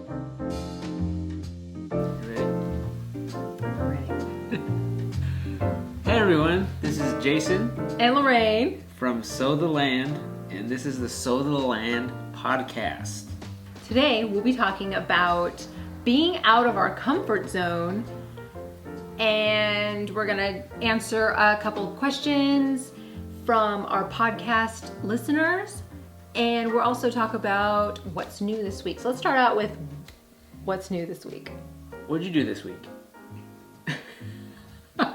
Hey everyone, this is Jason and Lorraine from Sow the Land, and this is the Sow the Land podcast. Today we'll be talking about being out of our comfort zone, and we're gonna answer a couple questions from our podcast listeners, and we'll also talk about what's new this week. So let's start out with what's new this week. What'd you do this week? Try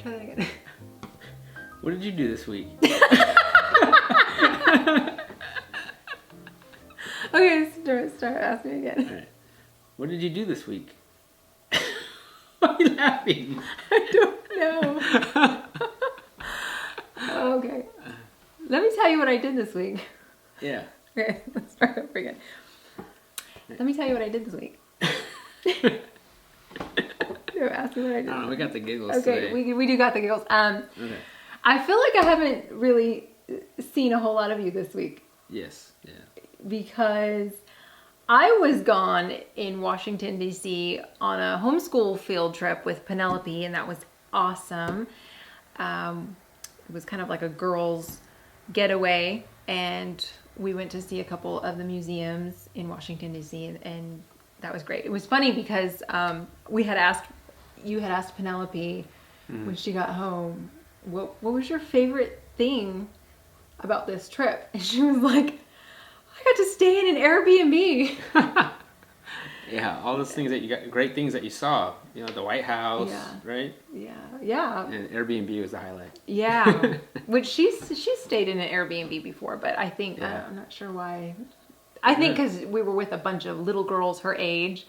that again. What did you do this week? Okay, start asking me again. All right. What did you do this week? Why are you laughing? I don't know. Okay. Let me tell you what I did this week. Yeah. Okay, let's start over again. Let me tell you what I did this week. You're asking what I did. I don't know, we got the giggles Okay, today. we do got the giggles. Okay. I feel like I haven't really seen a whole lot of you this week Yes, yeah. because I was gone in Washington, D.C. on a homeschool field trip with Penelope, and that was awesome. It was kind of like a girls' getaway, and we went to see a couple of the museums in Washington, D.C., and that was great. It was funny because you had asked Penelope when she got home, what was your favorite thing about this trip? And she was like, I got to stay in an Airbnb. Yeah, all those things that you got, great things that you saw. You know, the White House, right? Yeah. And Airbnb was the highlight. Yeah, which she's stayed in an Airbnb before, but I think, I'm not sure why. I think because we were with a bunch of little girls her age,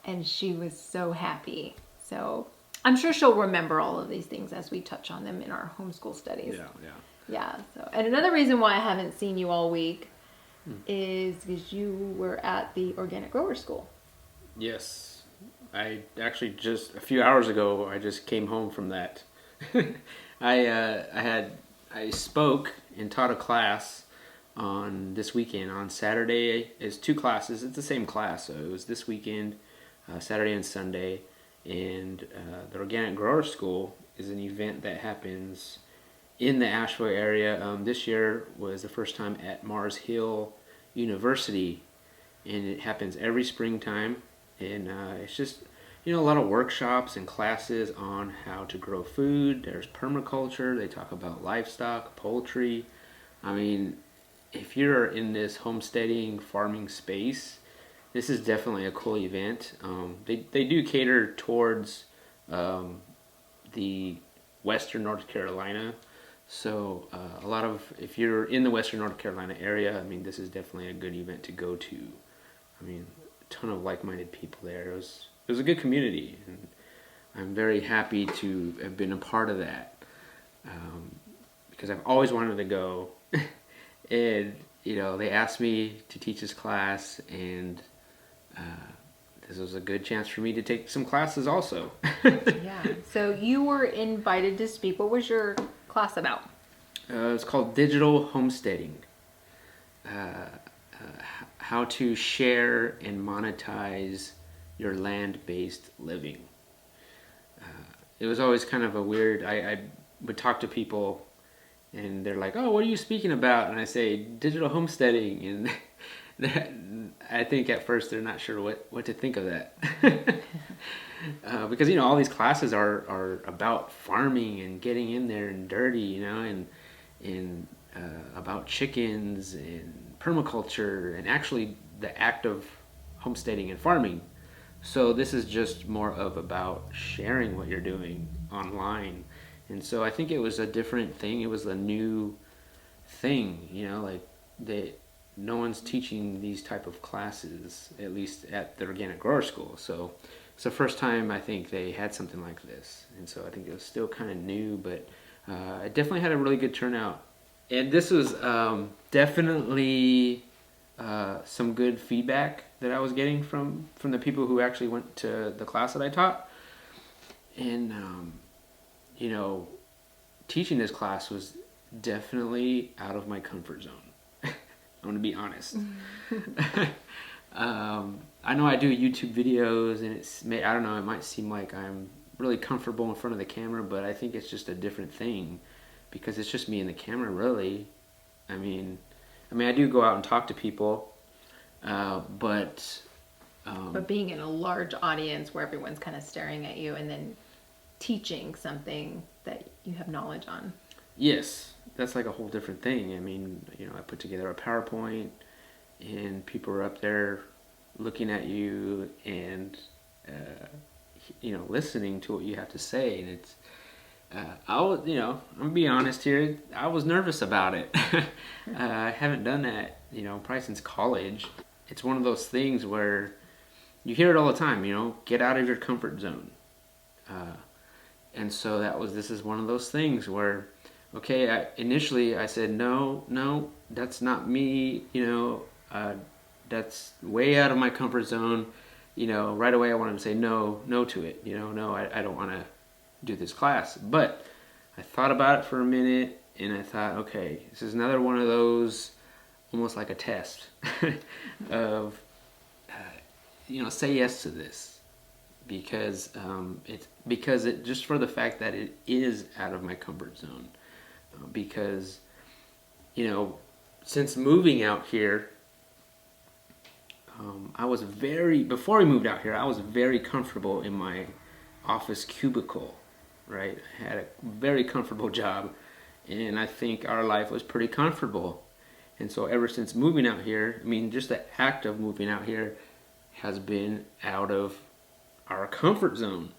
and she was so happy. So I'm sure she'll remember all of these things as we touch on them in our homeschool studies. Yeah. So, and another reason why I haven't seen you all week is because you were at the Organic Grower School. Yes. I actually just a few hours ago, I just came home from that. I spoke and taught a class on this weekend. On Saturday is 2 classes. It's the same class, so it was this weekend, Saturday and Sunday. And the Organic Grower School is an event that happens in the Asheville area. This year was the first time at Mars Hill University, and it happens every springtime. And it's just, a lot of workshops and classes on how to grow food. There's permaculture. They talk about livestock, poultry. I mean, if you're in this homesteading, farming space, this is definitely a cool event. They do cater towards the Western North Carolina. So if you're in the Western North Carolina area, I mean, this is definitely a good event to go to. I mean, a ton of like-minded people there. It was a good community, and I'm very happy to have been a part of that, because I've always wanted to go. And they asked me to teach this class, and this was a good chance for me to take some classes also. Yeah. So you were invited to speak. What was your class about? It's called Digital Homesteading. How to share and monetize your land-based living. It was always kind of a weird, I would talk to people and they're like, oh, what are you speaking about? And I say, digital homesteading. And I think at first they're not sure what to think of that. Because, all these classes are about farming and getting in there and dirty, and about chickens and permaculture and actually the act of homesteading and farming. So this is just more of about sharing what you're doing online. And so I think it was a different thing. It was a new thing, no one's teaching these type of classes, at least at the Organic Grower School. So it's the first time I think they had something like this. And so I think it was still kind of new, but it definitely had a really good turnout. And this was definitely some good feedback that I was getting from the people who actually went to the class that I taught. And, teaching this class was definitely out of my comfort zone. I'm going to be honest. I know I do YouTube videos, and I don't know, it might seem like I'm really comfortable in front of the camera, but I think it's just a different thing because it's just me and the camera, really. I mean, I do go out and talk to people, but being in a large audience where everyone's kind of staring at you and then teaching something that you have knowledge on. Yes, that's like a whole different thing. I mean, I put together a PowerPoint and people are up there looking at you and, listening to what you have to say. And it's, I'm gonna be honest here, I was nervous about it. I haven't done that, probably since college. It's one of those things where you hear it all the time, get out of your comfort zone. And so this is one of those things where, okay, initially I said, no, that's not me, that's way out of my comfort zone. Right away I wanted to say no to it. No, I don't want to do this class. But I thought about it for a minute and I thought, okay, this is another one of those, almost like a test of, say yes to this. Because it just for the fact that it is out of my comfort zone. Because, since moving out here, before we moved out here, I was very comfortable in my office cubicle, right? I had a very comfortable job, and I think our life was pretty comfortable. And so ever since moving out here, just the act of moving out here has been out of our comfort zone.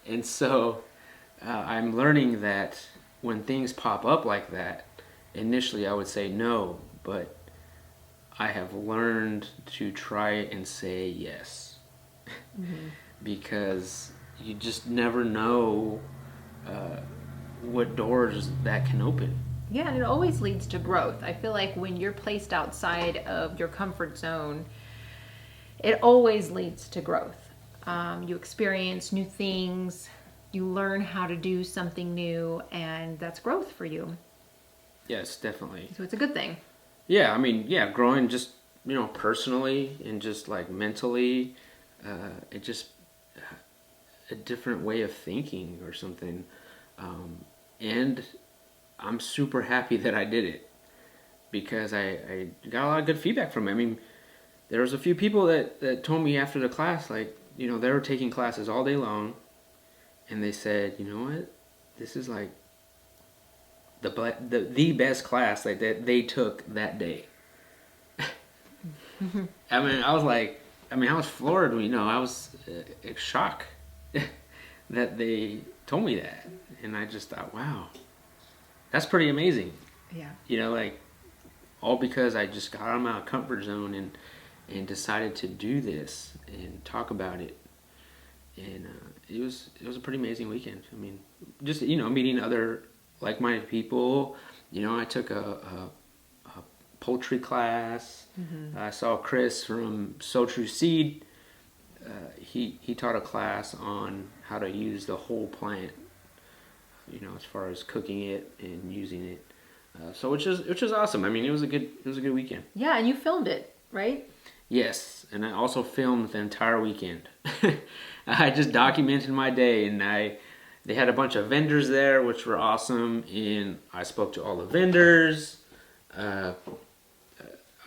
And so I'm learning that when things pop up like that, initially I would say no, but I have learned to try and say yes. Mm-hmm. Because you just never know what doors that can open. Yeah, and it always leads to growth. I feel like when you're placed outside of your comfort zone, it always leads to growth. You experience new things, you learn how to do something new, and that's growth for you. Yes, definitely. So it's a good thing. Yeah, growing just, personally and just like mentally, it just a different way of thinking or something. And I'm super happy that I did it because I got a lot of good feedback from it. There was a few people that told me after the class, like, they were taking classes all day long, and they said, you know what, this is like the best class that they took that day. I was like, I was floored. I was shocked that they told me that, and I just thought, wow, that's pretty amazing. Yeah. All because I just got out of my comfort zone and decided to do this and talk about it, and it was a pretty amazing weekend. Just meeting other like-minded people. I took a poultry class. Mm-hmm. I saw Chris from Sow True Seed. He taught a class on how to use the whole plant, as far as cooking it and using it. So which is awesome. It was a good weekend. Yeah, and you filmed it, right? Yes, and I also filmed the entire weekend. I just documented my day, and they had a bunch of vendors there, which were awesome, and I spoke to all the vendors. I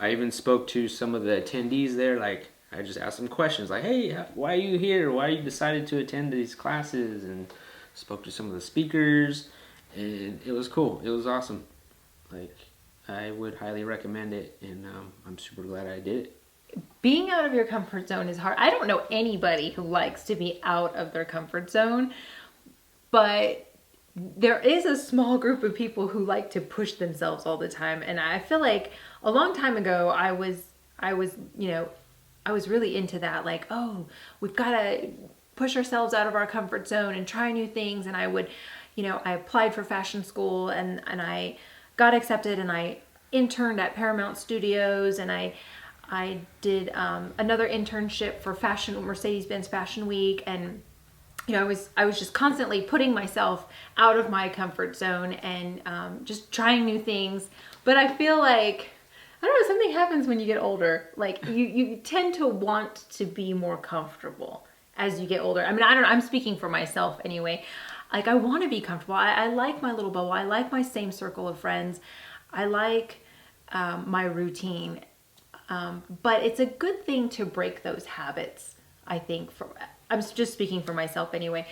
even spoke to some of the attendees there. I just asked them questions like, hey, why are you here? Why you decided to attend these classes? And spoke to some of the speakers, and it was cool. It was awesome. I would highly recommend it, and I'm super glad I did it. Being out of your comfort zone is hard. I don't know anybody who likes to be out of their comfort zone, but there is a small group of people who like to push themselves all the time. And I feel like a long time ago, I was really into that. Like, oh, we've got to push ourselves out of our comfort zone and try new things. And I would, I applied for fashion school and I got accepted, and I interned at Paramount Studios, and I did another internship for Mercedes-Benz Fashion Week, and I was just constantly putting myself out of my comfort zone and just trying new things. But I feel like I don't know, something happens when you get older. Like you tend to want to be more comfortable as you get older. I mean, I don't know, I'm speaking for myself anyway. Like I want to be comfortable. I like my little bubble. I like my same circle of friends. I like my routine. But it's a good thing to break those habits, I think. I'm just speaking for myself anyway,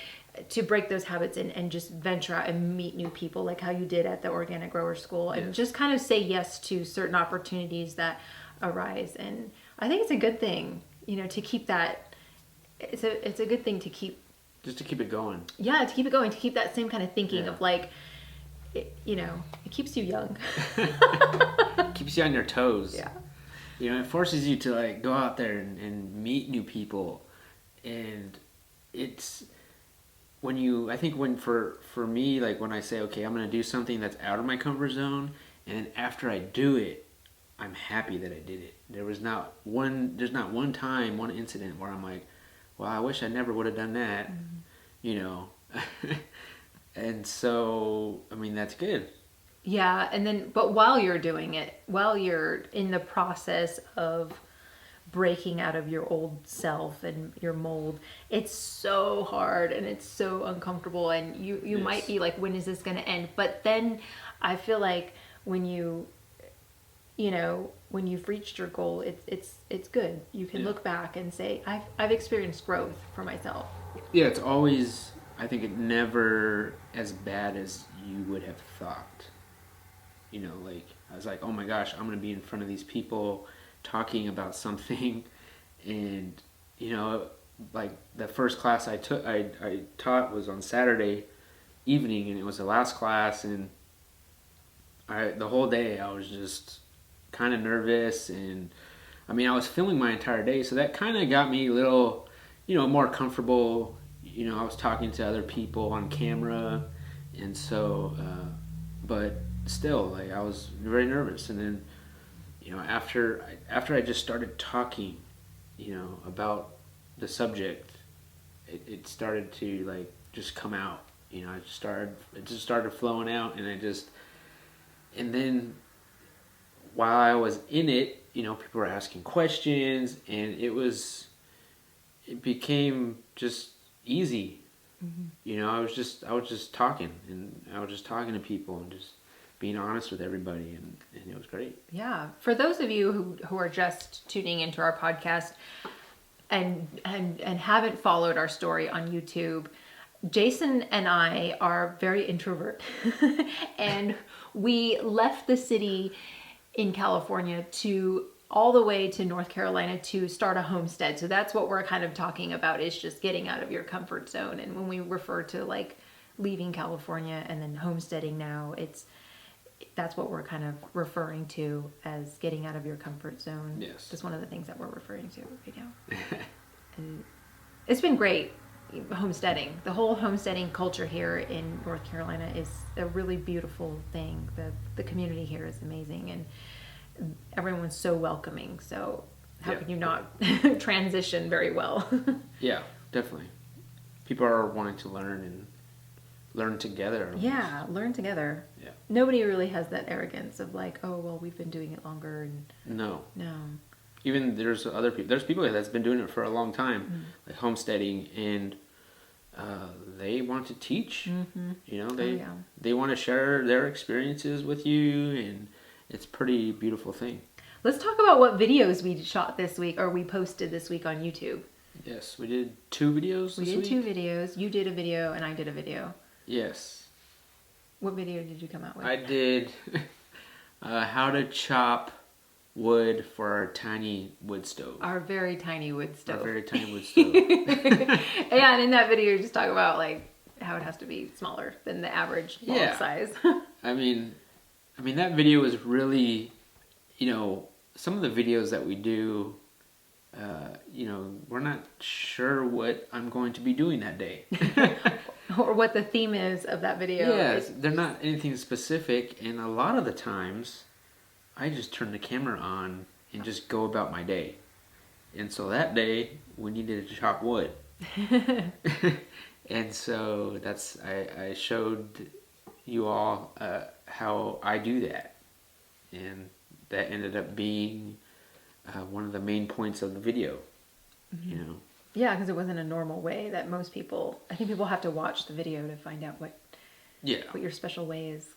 to break those habits and just venture out and meet new people, like how you did at the Organic Grower School, and just kind of say yes to certain opportunities that arise. And I think it's a good thing, to keep that. It's a good thing to keep. Just to keep it going. Yeah, to keep it going, to keep that same kind of thinking of like, it keeps you young. Keeps you on your toes. Yeah. It forces you to like go out there and meet new people, and it's I think for me, like when I say, okay, I'm going to do something that's out of my comfort zone, and after I do it, I'm happy that I did it. There's not one incident where I'm like, well, I wish I never would have done that, and so, I mean, that's good. Yeah, but while you're doing it, while you're in the process of breaking out of your old self and your mold, it's so hard and it's so uncomfortable, and you might be like, when is this going to end? But then I feel like when you've reached your goal, it's good. You can look back and say, I've experienced growth for myself. Yeah, it's always, I think it never as bad as you would have thought. Like I was like, oh my gosh, I'm going to be in front of these people talking about something. And, like the first class I taught was on Saturday evening, and it was the last class. And the whole day I was just kind of nervous. And I mean, I was filming my entire day. So that kind of got me a little, more comfortable. I was talking to other people on camera. And so, but still, like I was very nervous. And then, after I just started talking, about the subject, it started to like just come out. It just started flowing out, and then while I was in it, people were asking questions, and it became just easy. Mm-hmm. I was just talking, and I was just talking to people and just being honest with everybody, and it was great. Yeah. For those of you who are just tuning into our podcast and haven't followed our story on YouTube, Jason and I are very introvert, and we left the city in California to all the way to North Carolina to start a homestead. So that's what we're kind of talking about, is just getting out of your comfort zone. And when we refer to like leaving California and then homesteading now, that's what we're kind of referring to as getting out of your comfort zone. Yes. That's one of the things that we're referring to right now. And it's been great, homesteading. The whole homesteading culture here in North Carolina is a really beautiful thing. The community here is amazing, and everyone's so welcoming. So how can you not transition very well? Yeah, definitely. People are wanting to learn and learn together. Yeah, learn together. Yeah. Nobody really has that arrogance of like, oh, well, we've been doing it longer. And No. No. Even there's other people. There's people that's been doing it for a long time, like homesteading, and they want to teach. Mm-hmm. They want to share their experiences with you, and it's a pretty beautiful thing. Let's talk about what videos we shot this week, or we posted this week on YouTube. Yes, we did 2 videos this week. We did 2 videos. You did a video, and I did a video. Yes. What video did you come out with? I did how to chop wood for our tiny wood stove. Our very tiny wood stove. Our very tiny wood stove. Yeah, and in that video, you just talk about like how it has to be smaller than the average log size. I mean, that video is really, some of the videos that we do, we're not sure what I'm going to be doing that day. Or what the theme is of that video. Yes, they're not anything specific, and a lot of the times, I just turn the camera on and just go about my day. And so that day, we needed to chop wood. And so I showed you all how I do that. and that ended up being one of the main points of the video. You know. Yeah, because it wasn't a normal way that most people. I think people have to watch the video to find out what your special way is.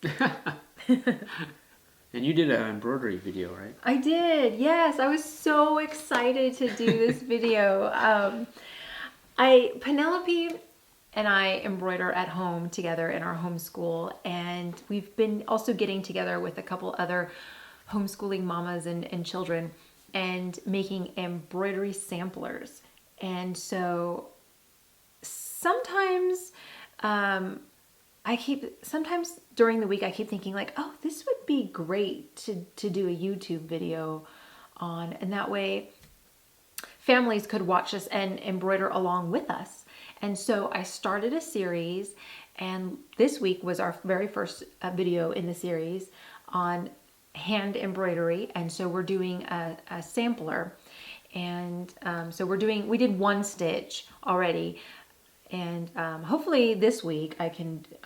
And you did an embroidery video, right? I did. Yes, I was so excited to do this video. Penelope and I embroider at home together in our homeschool, and we've been also getting together with a couple other homeschooling mamas and children and making embroidery samplers. And so sometimes sometimes during the week I keep thinking like, oh, this would be great to do a YouTube video on, and that way families could watch us and embroider along with us. And so I started a series, and this week was our very first video in the series on hand embroidery. And so we're doing a sampler, and so we did one stitch already, and hopefully this week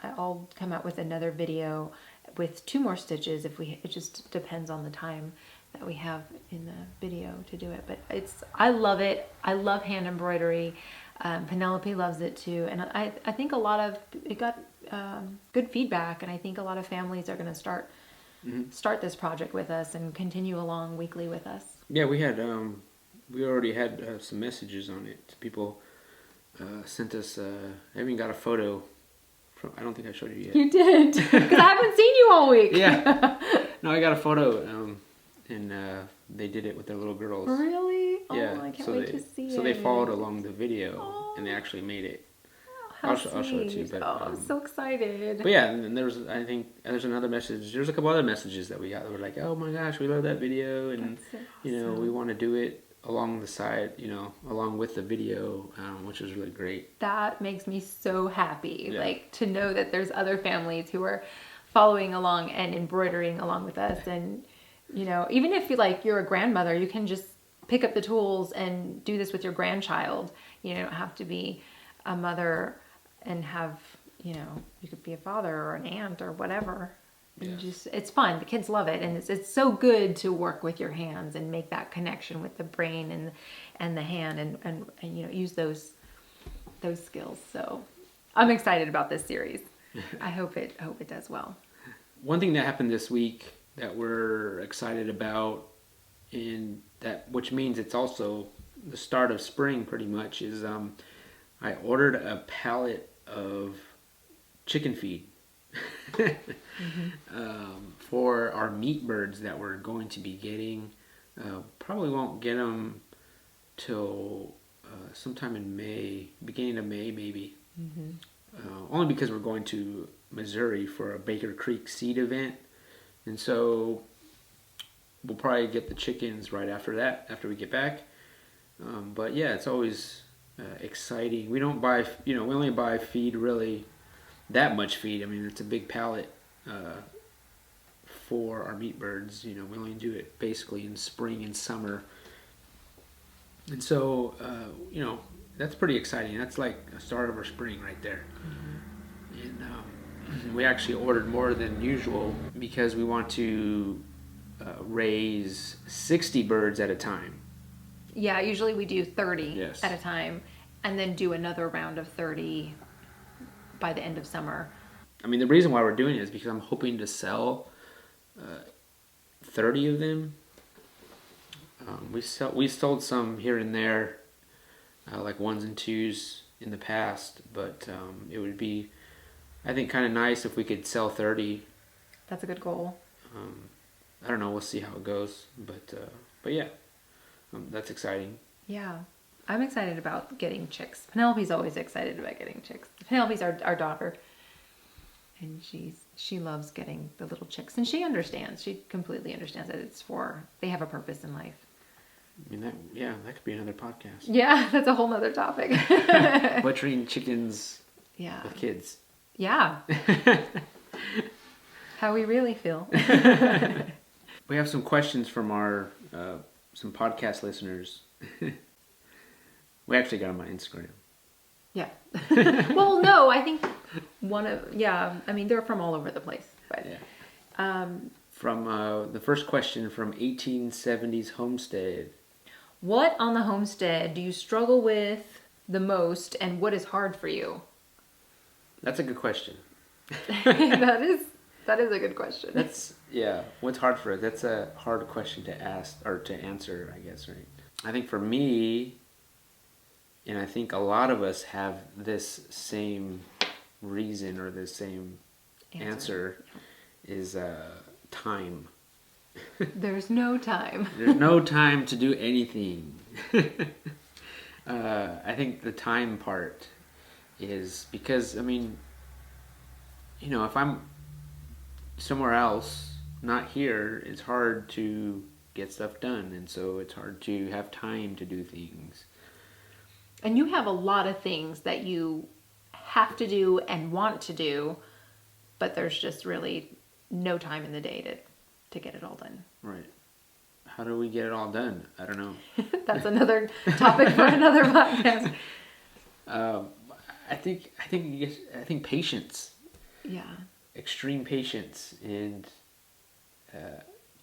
I'll come out with another video with 2 more stitches. It just depends on the time that we have in the video to do it. But I love it. I love hand embroidery. Penelope loves it too, and I think it got good feedback, and I think a lot of families are going to start this project with us and continue along weekly with us. Yeah, we already had some messages on it. People sent us. I even got a photo. I don't think I showed you yet. You did, because I haven't seen you all week. Yeah. No, I got a photo, and they did it with their little girls. Really? Yeah. Oh, I can't wait to see it. So they followed along the video, and they actually made it. How I'll show it to you. sweet. I'm so excited. But yeah, and I think there's another message. There's a couple other messages that we got that were like, oh my gosh, we love that video, and That's awesome. we want to do it along the side, along with the video, which is really great. That makes me so happy, Yeah. like to know that there's other families who are following along and embroidering along with us. And even if you're a grandmother, you can just pick up the tools and do this with your grandchild. You don't have to be a mother and have, you could be a father or an aunt or whatever. And it's fun. The kids love it, and it's so good to work with your hands and make that connection with the brain and the hand, and use those skills. So I'm excited about this series. I hope it does well. One thing that happened this week that we're excited about, which means it's also the start of spring pretty much, is I ordered a pallet of chicken feed. For our meat birds that we're going to be getting. Probably won't get them till sometime in May, beginning of May maybe. Only because we're going to Missouri for a Baker Creek seed event, and so we'll probably get the chickens right after that, after we get back. But yeah, it's always exciting. We don't buy, we only buy feed really. That much feed. I mean, it's a big pallet for our meat birds. We only do it basically in spring and summer. And so, that's pretty exciting. That's like a start of our spring right there. And we actually ordered more than usual because we want to raise 60 birds at a time. Yeah, usually we do 30 Yes. at a time, and then do another round of 30 by the end of summer. I mean, the reason why we're doing it is because I'm hoping to sell 30 of them. We sold some here and there, like 1s and 2s in the past, but it would be, I think, kind of nice if we could sell 30. That's a good goal. I don't know. We'll see how it goes, but yeah, that's exciting. Yeah. I'm excited about getting chicks. Penelope's always excited about getting chicks. Penelope's our daughter, and she loves getting the little chicks, and she understands. She completely understands that they have a purpose in life. I mean, that could be another podcast. Yeah, that's a whole nother topic. Butchering chickens Yeah. with kids. Yeah. How we really feel. We have some questions from our some podcast listeners. We actually got them on Instagram. Yeah. Well, no, I think I mean, they're from all over the place. But Yeah. From the first question from 1870s Homestead. What on the homestead do you struggle with the most, and what is hard for you? That's a good question. That is a good question. What's hard for it? That's a hard question to ask or to answer, I guess, right? I think for me, and I think a lot of us have this same reason or this same answer is time. There's no time. There's no time to do anything. I think the time part is because, I mean, you know, if I'm somewhere else, not here, it's hard to get stuff done. And so it's hard to have time to do things. And you have a lot of things that you have to do and want to do, but there's just really no time in the day to get it all done. Right. How do we get it all done? I don't know. That's another topic for another podcast. I think patience. Yeah. Extreme patience, and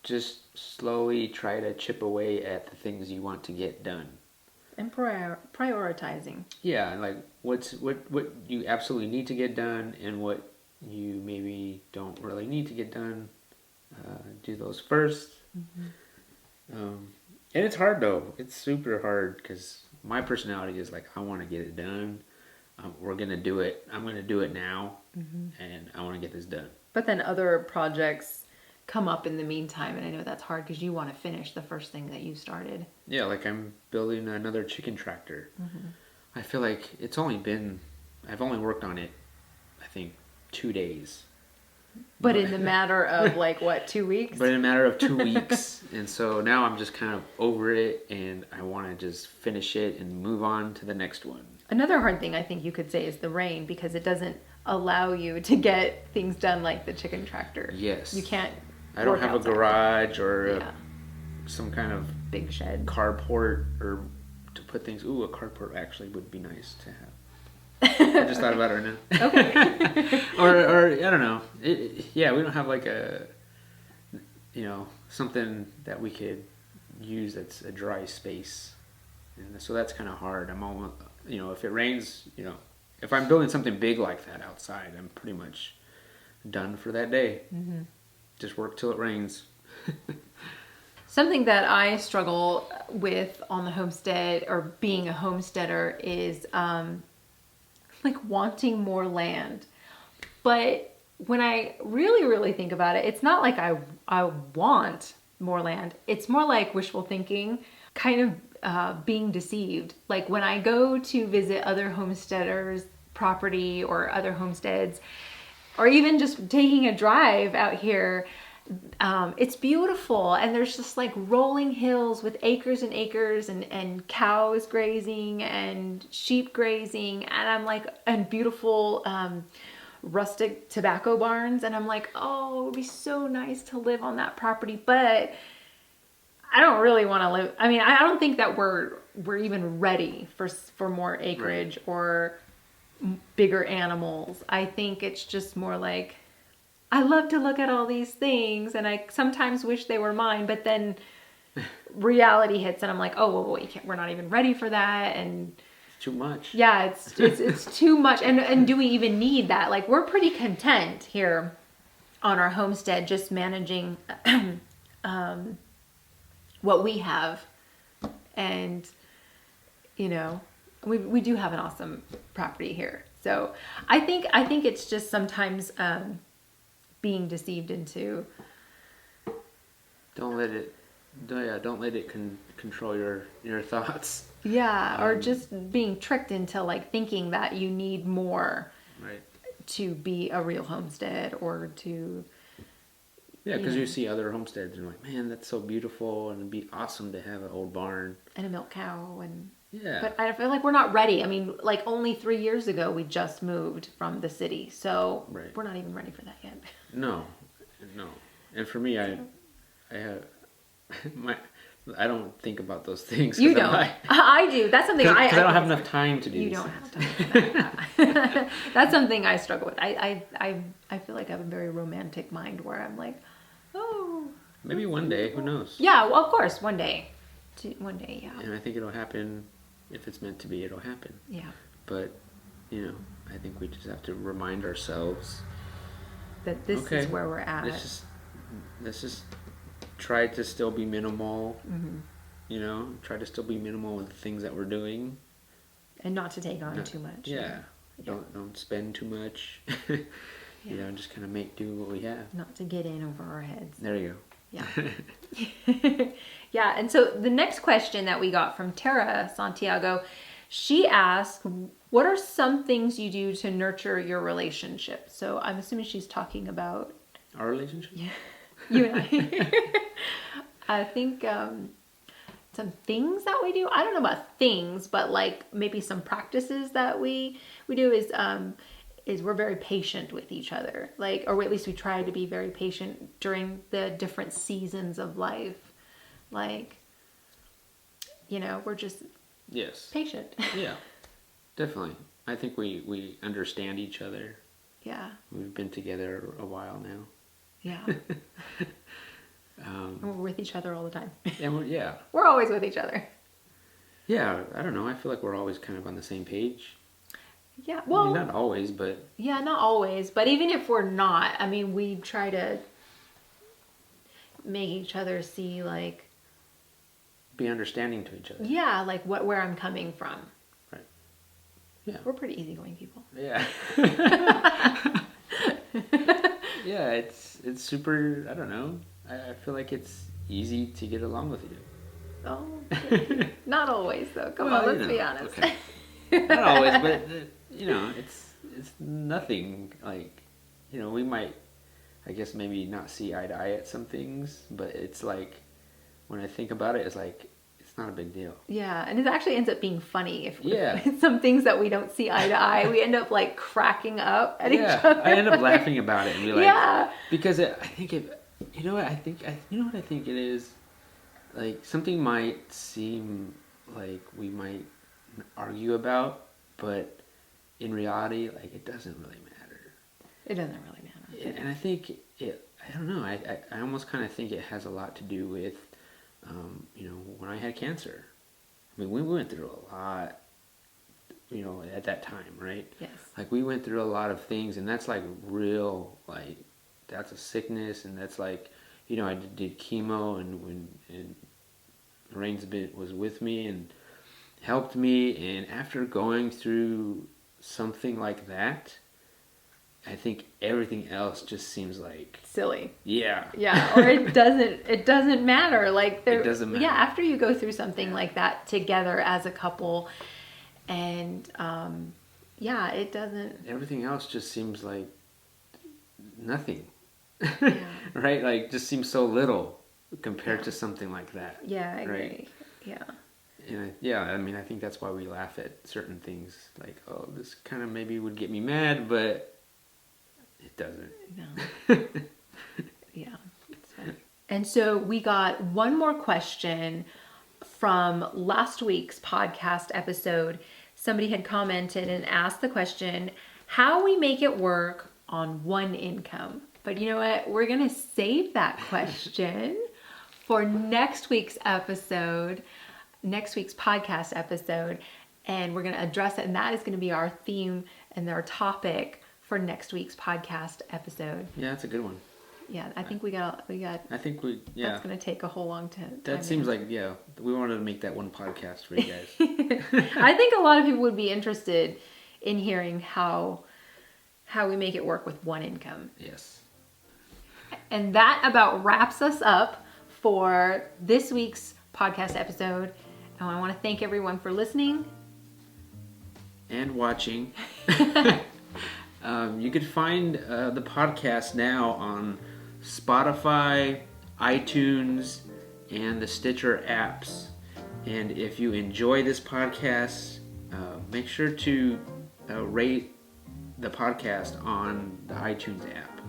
just slowly try to chip away at the things you want to get done. And prioritizing. Yeah, like what you absolutely need to get done, and what you maybe don't really need to get done. Do those first. Mm-hmm. And it's hard though. It's super hard because my personality is like, I want to get it done. We're gonna do it. I'm gonna do it now, and I want to get this done. But then other projects come up in the meantime, and I know that's hard because you want to finish the first thing that you started. Yeah, like I'm building another chicken tractor. Mm-hmm. I feel like I've only worked on it, I think, 2 days. But in the matter of 2 weeks? But in a matter of 2 weeks. And so now I'm just kind of over it, and I want to just finish it and move on to the next one. Another hard thing I think you could say is the rain, because it doesn't allow you to get things done like the chicken tractor. Yes. You can't. I don't have a garage or some kind of big shed, carport, or to put things. Ooh, a carport actually would be nice to have. I just thought about it right now. Okay. or I don't know. We don't have something that we could use that's a dry space, and so that's kind of hard. I'm almost, if it rains, if I'm building something big like that outside, I'm pretty much done for that day. Mm-hmm. Just work till it rains. Something that I struggle with on the homestead, or being a homesteader, is wanting more land. But when I really, really think about it, it's not like I want more land. It's more like wishful thinking, kind of being deceived. Like when I go to visit other homesteaders' property or other homesteads, or even just taking a drive out here, it's beautiful, and there's just rolling hills with acres and acres, and cows grazing and sheep grazing, and and beautiful rustic tobacco barns, and I'm like, oh, it would be so nice to live on that property, but I don't really want to live. I mean, I don't think that we're even ready for more acreage, right, or bigger animals. I think it's just more like, I love to look at all these things, and I sometimes wish they were mine, but then reality hits, and I'm like, oh, well, we're not even ready for that, and it's too much. Yeah, it's too much, and do we even need that? We're pretty content here on our homestead, just managing what we have, and we do have an awesome property here. So I think it's just sometimes being deceived into. Don't let it control your thoughts. Yeah, or just being tricked into thinking that you need more, right, to be a real homestead, or to. Yeah, because you see other homesteads and you're like, man, that's so beautiful, and it'd be awesome to have an old barn and a milk cow, and. Yeah. But I feel like we're not ready. I mean, only 3 years ago, we just moved from the city. So right, we're not even ready for that yet. No. And for me, I don't think about those things. You don't. I do. That's something I don't have enough time to do. You don't have time for that. That's something I struggle with. I feel like I have a very romantic mind where I'm like, oh, Maybe one day, who knows? Yeah, well, of course, one day. One day, yeah. And I think it'll happen. If it's meant to be, it'll happen. Yeah. But, I think we just have to remind ourselves that this is where we're at. Let's just try to still be minimal. Mm-hmm. Try to still be minimal with the things that we're doing, and not to take on too much. Yeah. Don't spend too much. Just kind of make do what we have. Not to get in over our heads. There you go. Yeah. Yeah. And so the next question that we got from Tara Santiago, she asked, what are some things you do to nurture your relationship? So I'm assuming she's talking about our relationship. Yeah. You and I. I think some things that we do. I don't know about things, but like maybe some practices that we do is we're very patient with each other. Like, or at least we try to be very patient during the different seasons of life. Like, we're just patient. Yeah, definitely. I think we understand each other. Yeah. We've been together a while now. Yeah. And we're with each other all the time. And we're always with each other. Yeah, I don't know. I feel like we're always kind of on the same page. Yeah, well... not always, but... Yeah, not always. But even if we're not, we try to make each other see, like... Be understanding to each other. Yeah, like where I'm coming from. Right. Yeah. We're pretty easygoing people. Yeah. Yeah, it's super, I don't know. I feel like it's easy to get along with you. Oh, not always though. Come on, let's be honest. Okay. Not always, but it's nothing like, we might, I guess maybe not see eye to eye at some things, but it's like, when I think about it, it's like, it's not a big deal. Yeah, and it actually ends up being funny if some things that we don't see eye to eye, we end up like cracking up at each other. I end up laughing about it and be like, because I think you know what I think it is, like something might seem like we might argue about, but in reality, like it doesn't really matter. It doesn't really matter. And I think I don't know, I almost kind of think it has a lot to do with, when I had cancer. We went through a lot, at that time, right? Yes. Like we went through a lot of things, and that's like real, like that's a sickness, and that's like, I did chemo, and Lorraine's was with me and helped me, and after going through something like that, I think everything else just seems like silly. Yeah. Yeah, or it doesn't matter. Like it doesn't matter. Yeah, after you go through something like that together as a couple, and it doesn't. Everything else just seems like nothing. Yeah. Right? Like just seems so little compared to something like that. Yeah, I agree. Right? Yeah. And I think that's why we laugh at certain things. Like, oh, this kind of maybe would get me mad, but it doesn't. No. Yeah. It's fine. And so we got one more question from last week's podcast episode. Somebody had commented and asked the question, how we make it work on one income. But you know what? We're going to save that question for next week's podcast episode, and we're going to address it, and that is going to be our theme and our topic for next week's podcast episode. Yeah, that's a good one. Yeah, I think we got. I think that's going to take a whole long time. That seems like, we wanted to make that one podcast for you guys. I think a lot of people would be interested in hearing how we make it work with one income. Yes. And that about wraps us up for this week's podcast episode. And I want to thank everyone for listening. And watching. You could find the podcast now on Spotify, iTunes, and the Stitcher apps. And if you enjoy this podcast, make sure to rate the podcast on the iTunes app.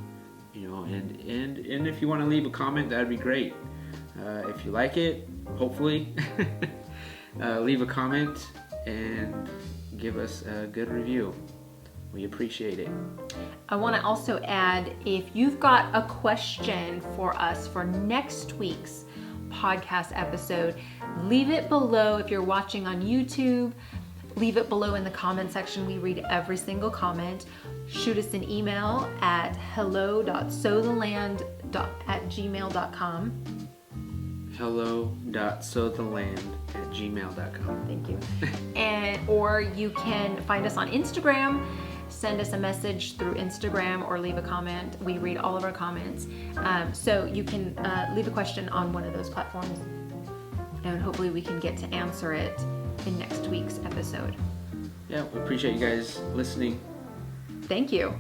And if you want to leave a comment, that'd be great. If you like it, hopefully, leave a comment and give us a good review. We appreciate it. I want to also add, if you've got a question for us for next week's podcast episode, leave it below. If you're watching on YouTube, leave it below in the comment section. We read every single comment. Shoot us an email at hello.sowtheland@gmail.com. hello.sowtheland@gmail.com. Thank you. Or you can find us on Instagram. Send us a message through Instagram or leave a comment. We read all of our comments. So you can leave a question on one of those platforms, and hopefully we can get to answer it in next week's episode. Yeah, we appreciate you guys listening. Thank you.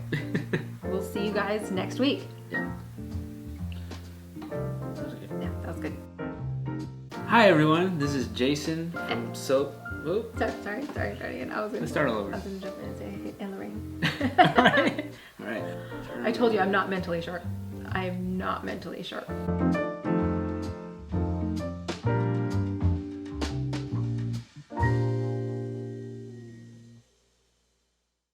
We'll see you guys next week. Yeah. That was good. Yeah, that was good. Hi everyone, this is Jason from Soap. Whoop. Sorry. And Let's start all over. I was going to jump in and say, and Lorraine. All right. I told you I'm not mentally sharp. I'm not mentally sharp.